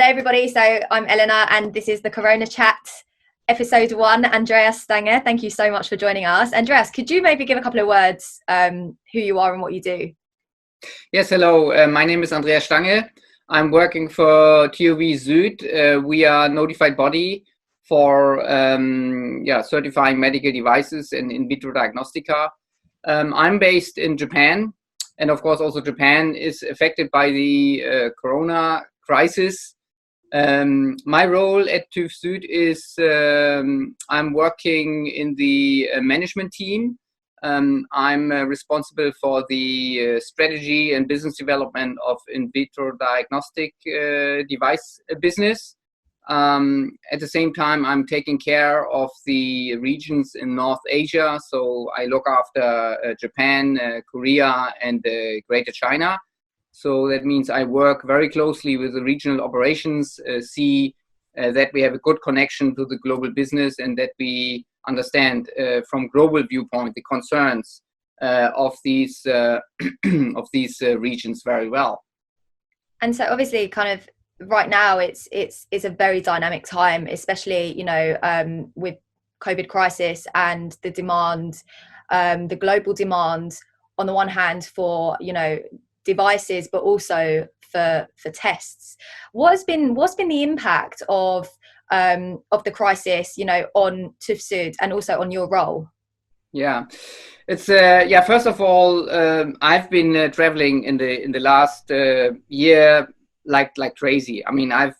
everybody. So I'm Elena and this is the Corona Chat episode 1. Andreas Stange, thank you so much for joining us. Andreas, could you maybe give a couple of words who you are and what you do? Yes, hello. My name is Andreas Stange. I'm working for TÜV SÜD. We are a notified body for certifying medical devices and in vitro diagnostica. I'm based in Japan, and of course also Japan is affected by the corona crisis. My role at TÜV SÜD is I'm working in the management team. I'm responsible for the strategy and business development of in vitro diagnostic device business. At the same time, I'm taking care of the regions in North Asia. So I look after Japan, Korea, and Greater China. So that means I work very closely with the regional operations, see that we have a good connection to the global business and that we understand from global viewpoint the concerns of these regions very well. And so obviously kind of right now it's a very dynamic time, especially with COVID crisis and the demand, the global demand on the one hand for devices, but also for tests. What's been the impact of the crisis, on TÜV SÜD and also on your role? Yeah, it's first of all, I've been traveling in the last year like crazy. I mean, I've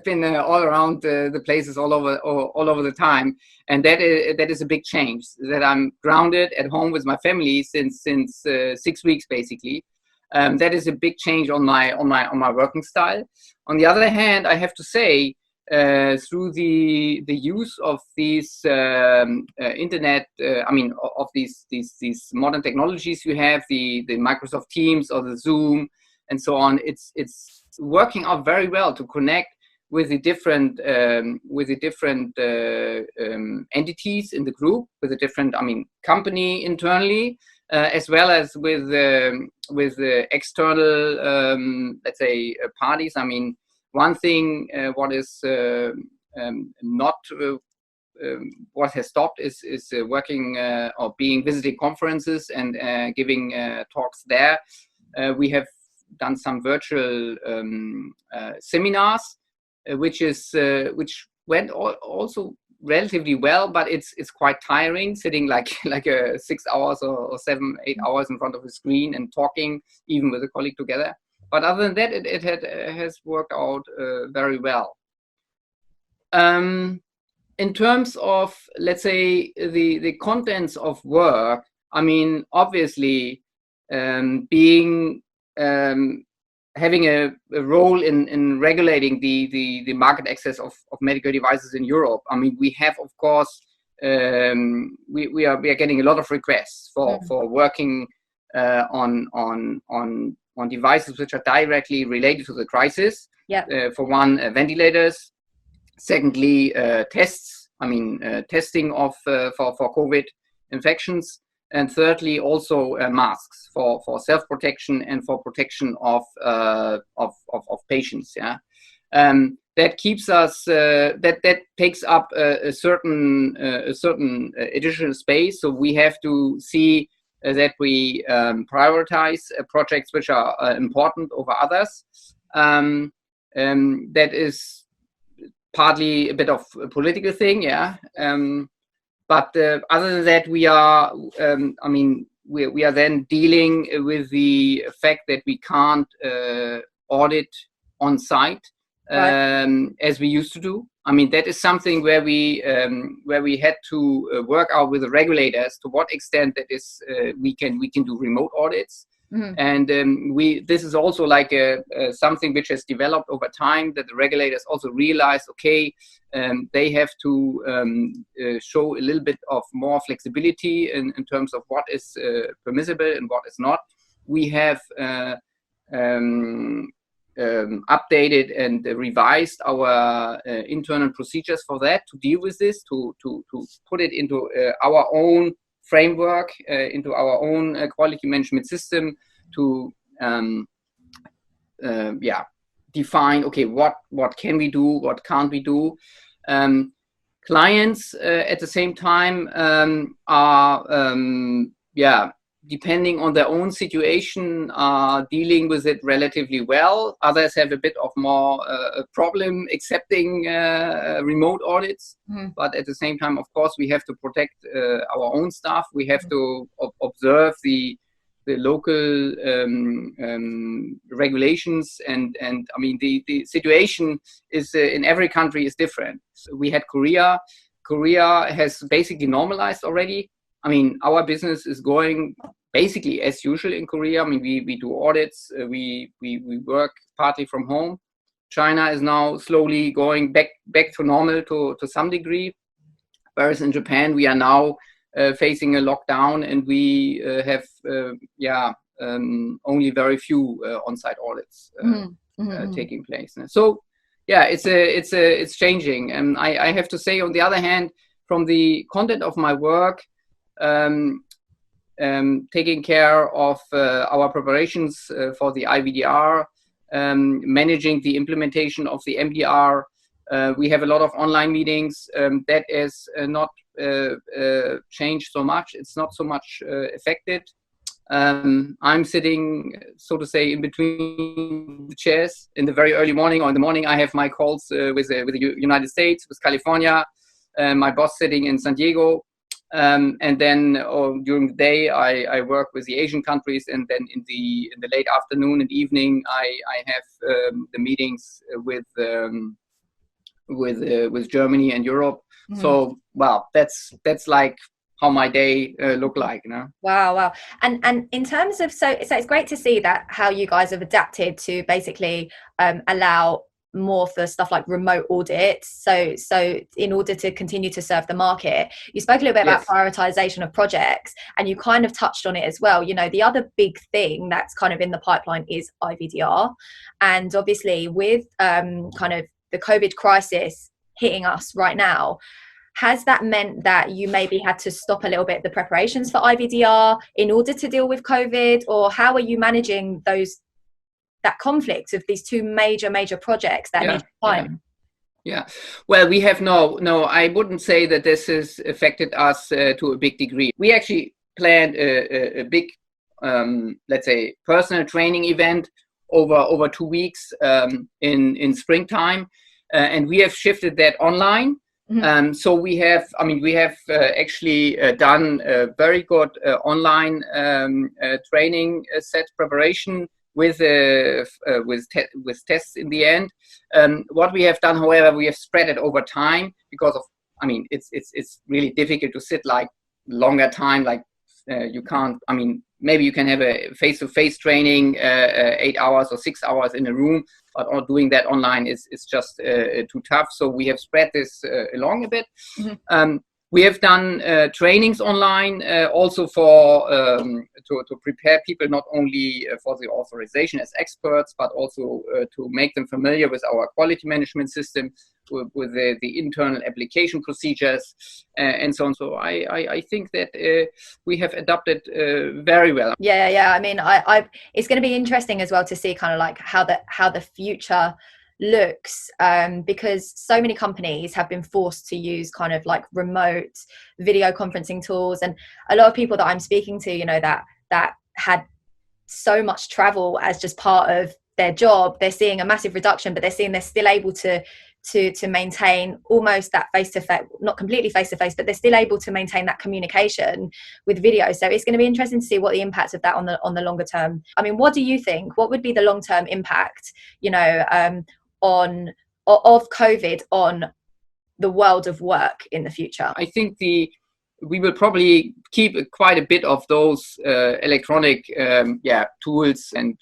been all around the places all over the time, and that is a big change. That I'm grounded at home with my family since 6 weeks basically. That is a big change on my working style. On the other hand, I have to say, through the use of these internet, of these modern technologies you have, the Microsoft Teams or the Zoom and so on, it's working out very well to connect with the different entities in the group, with the different company internally, as well as with external let's say parties. I mean, one thing what has stopped is working or being visiting conferences and giving talks there. We have done some virtual seminars, which went also relatively well, but it's quite tiring sitting like 6 hours or 7-8 hours in front of a screen and talking even with a colleague together. But other than that, it has worked out very well. In terms of, let's say, the contents of work, I mean, obviously, having a role in regulating the market access of medical devices in Europe. I mean, we have, of course, we are getting a lot of requests for working on devices which are directly related to the crisis. Yeah. For one, ventilators. Secondly, tests. I mean, testing of for COVID infections. And thirdly, also masks for self-protection and for protection of patients. Yeah, that keeps us. That takes up a certain additional space. So we have to see that we prioritize projects which are important over others. That is partly a bit of a political thing. Yeah. But other than that, we are then dealing with the fact that we can't audit on site as we used to do. I mean, that is something where we had to work out with the regulators to what extent that is we can do remote audits. Mm-hmm. And this is also like something which has developed over time, that the regulators also realized, okay, they have to show a little bit of more flexibility in terms of what is permissible and what is not. We have updated and revised our internal procedures for that, to deal with this, to put it into our own framework, into our own quality management system, to define, okay, what can we do, what can't we do. Clients at the same time are depending on their own situation, are dealing with it relatively well. Others have a bit of more problem accepting remote audits. But at the same time, of course, we have to protect our own staff. We have to observe the local regulations, and I mean the situation is in every country is different. So we had Korea. Korea has basically normalized already. I mean, our business is going basically as usual in Korea. I mean, we do audits, we work partly from home. China is now slowly going back to normal to some degree, whereas in Japan we are now facing a lockdown, and we have only very few on-site audits taking place. So yeah, it's changing, and I have to say, on the other hand, from the content of my work, taking care of our preparations for the IVDR, managing the implementation of the MDR. We have a lot of online meetings. That is not changed so much. It's not so much affected. I'm sitting, so to say, in between the chairs in the very early morning, or in the morning I have my calls with the United States, with California, my boss sitting in San Diego. And then during the day, I work with the Asian countries, and then in the late afternoon and evening, I have the meetings with Germany and Europe. So, well, that's like how my day look like, you know. Wow. And in terms of, so it's great to see that how you guys have adapted to basically allow more for stuff like remote audits. So in order to continue to serve the market, you spoke a little bit about prioritization of projects, and you kind of touched on it as well. You know, the other big thing that's kind of in the pipeline is IVDR. And obviously with kind of the COVID crisis hitting us right now, has that meant that you maybe had to stop a little bit the preparations for IVDR in order to deal with COVID, or how are you managing that conflict of these two major projects that need time? Yeah, well, we have no, I wouldn't say that this has affected us to a big degree. We actually planned a big, let's say, personal training event over 2 weeks in springtime, and we have shifted that online. So we have actually done a very good online training set preparation with tests in the end. What we have done, however, we have spread it over time, because of, I mean, it's really difficult to sit like longer time, like you can't, I mean, maybe you can have a face-to-face training 8 hours or 6 hours in a room, but doing that online is just too tough. So we have spread this along a bit. We have done trainings online also for to prepare people not only for the authorization as experts, but also to make them familiar with our quality management system, with the internal application procedures, and so on. So I think that we have adapted very well. Yeah. I mean, it's going to be interesting as well to see kind of like how the future looks, because so many companies have been forced to use kind of like remote video conferencing tools, and a lot of people that I'm speaking to, you know, that had so much travel as just part of their job, they're seeing a massive reduction, but they're seeing they're still able to maintain almost that face-to-face, not completely face-to-face, but they're still able to maintain that communication with video. So it's going to be interesting to see what the impact of that on the longer term. I mean, what do you think? What would be the long-term impact, you know, of COVID on the world of work in the future? I think we will probably keep quite a bit of those electronic tools and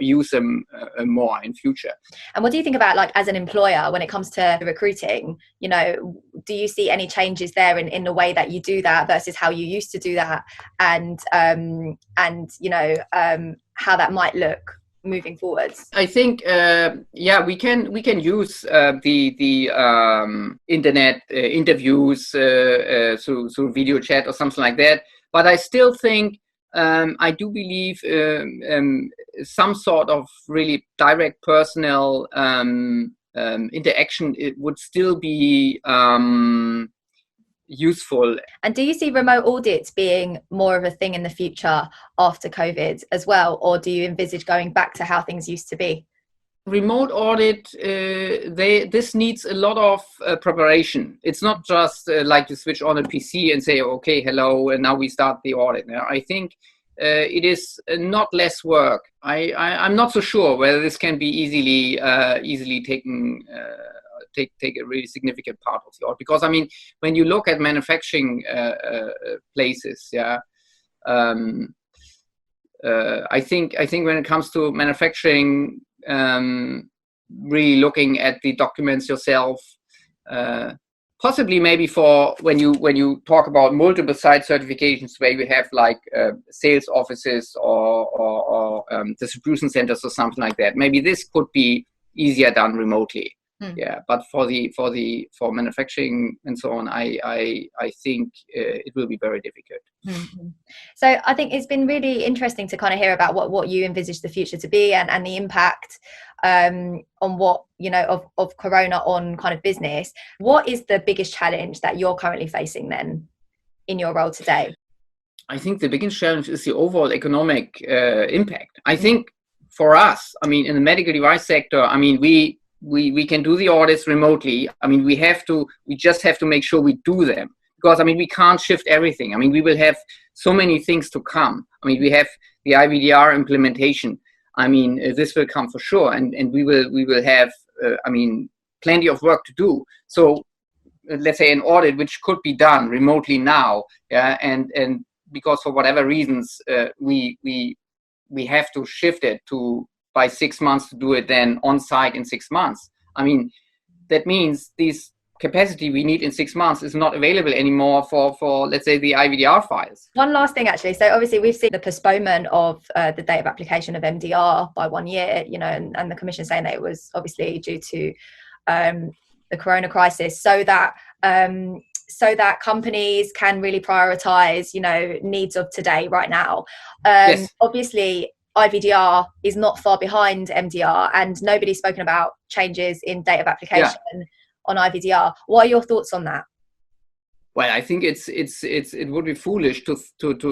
use them more in future. And what do you think about, like, as an employer, when it comes to recruiting, you know, do you see any changes there in the way that you do that versus how you used to do that, and you know, how that might look moving forwards? I think we can use the internet interviews through video chat or something like that, but I still think I do believe some sort of really direct personal interaction, it would still be useful. And do you see remote audits being more of a thing in the future after COVID as well, or do you envisage going back to how things used to be? Remote audit, this needs a lot of preparation. It's not just like you switch on a PC and say, okay, hello, and now we start the audit. Now, I think it is not less work. I'm not so sure whether this can be easily taken, take a really significant part of the audit. Because I mean, when you look at manufacturing places, yeah, I think when it comes to manufacturing, really looking at the documents yourself, possibly maybe for when you talk about multiple site certifications where you have like sales offices or distribution centers or something like that, maybe this could be easier done remotely. Yeah, but for manufacturing and so on, I think it will be very difficult. Mm-hmm. So I think it's been really interesting to kind of hear about what you envisage the future to be and the impact on what, you know, of Corona on kind of business. What is the biggest challenge that you're currently facing then in your role today? I think the biggest challenge is the overall economic impact. I think for us, I mean, in the medical device sector, I mean, we can do the audits remotely. I mean, we just have to make sure we do them. Because, I mean, we can't shift everything. I mean, we will have so many things to come. I mean, we have the IVDR implementation. I mean, this will come for sure. And we will have, I mean, plenty of work to do. So let's say an audit which could be done remotely now. Yeah. And because for whatever reasons, we have to shift it by 6 months to do it then on site in 6 months. I mean, that means these capacity we need in 6 months is not available anymore for let's say the IVDR files. One last thing actually, so obviously we've seen the postponement of the date of application of MDR by 1 year, you know, and the Commission saying that it was obviously due to the Corona crisis, so that companies can really prioritize, you know, needs of today right now. Yes. Obviously IVDR is not far behind MDR, and nobody's spoken about changes in date of application on IVDR. What are your thoughts on that? Well, I think it would be foolish to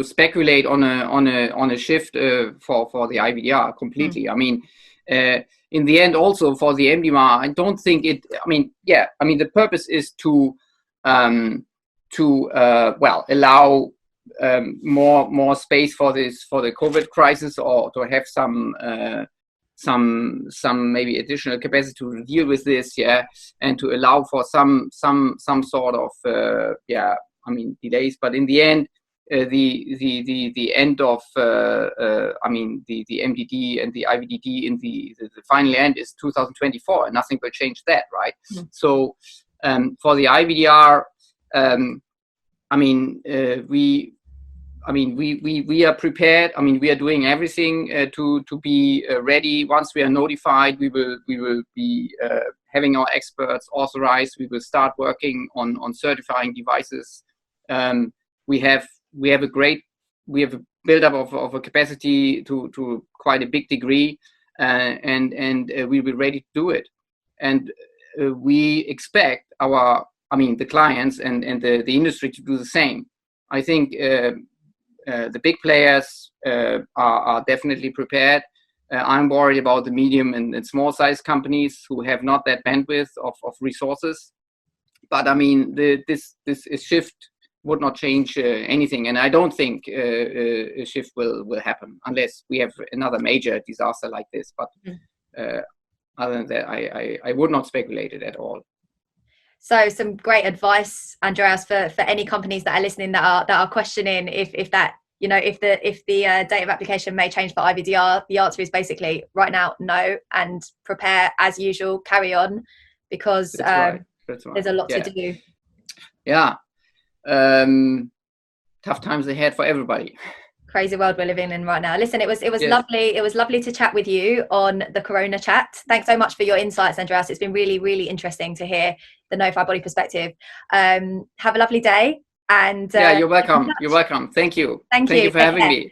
speculate on a shift for the IVDR completely. I mean, in the end, also for the MDR, I don't think it. I mean, yeah. I mean, the purpose is to allow more space for the COVID crisis, or to have some maybe additional capacity to deal with this, yeah, and to allow for some sort of I mean, delays. But in the end, the end of I mean, the MDD and the IVDD in the final end is 2024, and nothing will change that, right? So for the IVDR, I mean, we are prepared. I mean, we are doing everything to be ready. Once we are notified, we will be having our experts authorized. We will start working on certifying devices. We have a buildup of a capacity to quite a big degree, and we'll be ready to do it. And we expect the clients and the industry to do the same. I think the big players are definitely prepared. I'm worried about the medium and small size companies who have not that bandwidth of resources. But I mean, this shift would not change anything, and I don't think a shift will happen unless we have another major disaster like this. But other than that, I would not speculate it at all. So some great advice, Andreas, for any companies that are listening that are questioning if that, you know, if the date of application may change for IVDR. The answer is basically right now, no, and prepare as usual, carry on, because That's right. There's a lot to do. Yeah. Tough times ahead for everybody. Crazy world we're living in right now. Listen, it was lovely. It was lovely to chat with you on the Corona chat. Thanks so much for your insights, Andreas. It's been really, really interesting to hear the notified body perspective. Have a lovely day. And you're welcome. You're welcome. Thank you. Thank you for having me.